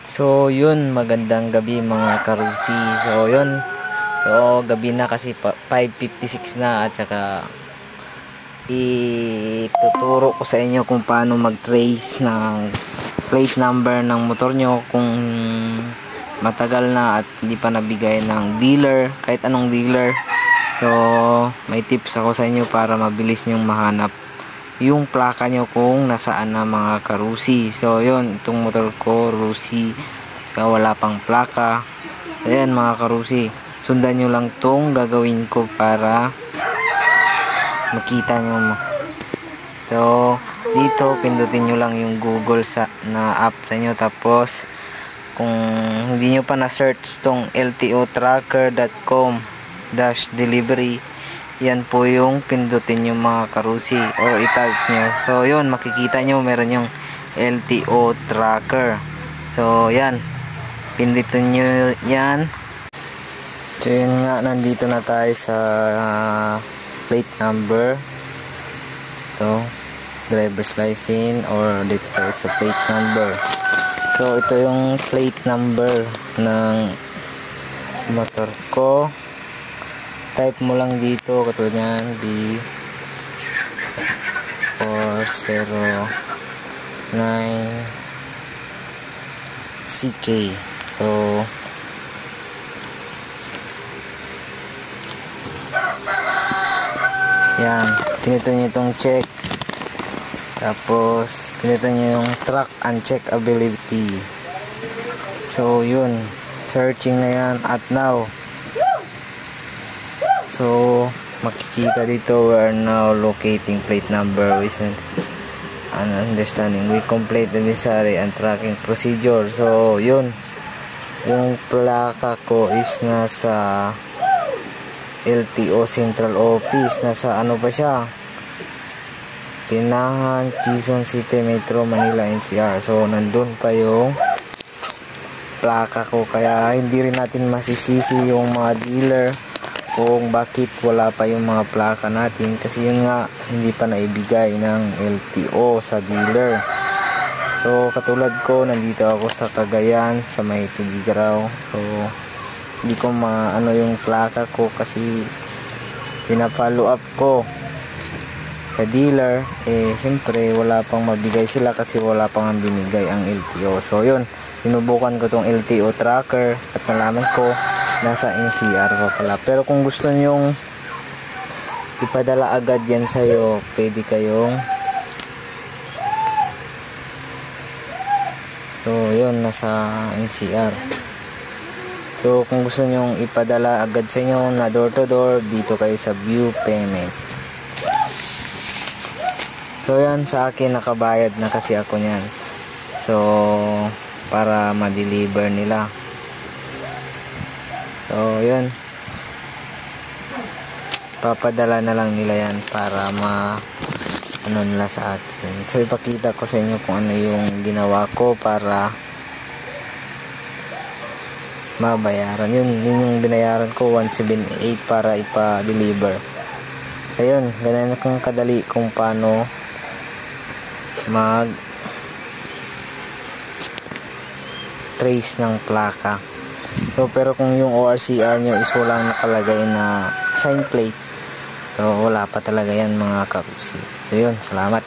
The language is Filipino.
So yun, magandang gabi mga karusi. So yun, so gabi na kasi 5:56 na, at saka ituturo ko sa inyo kung paano mag-trace ng plate number ng motor nyo kung matagal na at hindi pa nabigay ng dealer, kahit anong dealer. So may tips ako sa inyo para mabilis nyong mahanap yung plaka nyo kung nasaan na mga karusi. So yun, itong motor ko Rusi, saka wala pang plaka. Ayan mga karusi, sundan nyo lang tong gagawin ko para makita nyo. So dito pindutin nyo lang yung Google na app sa inyo, tapos kung hindi nyo pa na search tong ltotracker.com/delivery, yan po yung pindutin yung mga karusi o i-type nyo. So yun, makikita nyo meron yung LTO tracker. So yan, pindutin nyo yan. So yun nga, nandito na tayo sa plate number. Ito, driver's license, or dito tayo sa plate number. So ito yung plate number ng motor ko. Type mo lang dito katulad yan, B409CK. So yan, pinito nyo itong check, tapos pinito nyo yung track and check ability. So yun, searching na yan at now. So makikita dito, we are now locating plate number recent and understanding. We complete the necessary and tracking procedure. So yun, yung plaka ko is nasa LTO Central Office. Nasa ano pa siya, Pinahan, Quezon City, Metro Manila, NCR. So nandun pa yung plaka ko, kaya hindi rin natin masisisi yung mga dealer kung bakit wala pa yung mga plaka natin, kasi yun nga, hindi pa naibigay ng LTO sa dealer. So katulad ko, nandito ako sa Cagayan, sa may Tugigaraw. So hindi ko maano yung plaka ko kasi pina-follow up ko sa dealer. Siyempre wala pang mabigay sila kasi wala pang binigay ang LTO. So yun, sinubukan ko tong LTO tracker at nalaman ko nasa NCR pa pala. Pero kung gusto nyong ipadala agad yan sa'yo, pwede kayong, so yun, nasa NCR. So kung gusto nyong ipadala agad sa inyo na door to door, dito kayo sa view payment. So yan, sa akin nakabayad na kasi ako nyan, so para ma-deliver nila. So yun, papadala na lang nila yan para ano nila sa akin. So ipakita ko sa inyo kung ano yung ginawa ko para mabayaran. Yun yung binayaran ko, 178 para ipa-deliver. Ayun, ganyan kung kadali kung paano mag trace ng plaka. So pero kung yung ORCR nyo is walang nakalagay na sign plate, so wala pa talaga yan mga karusi. So yun, salamat.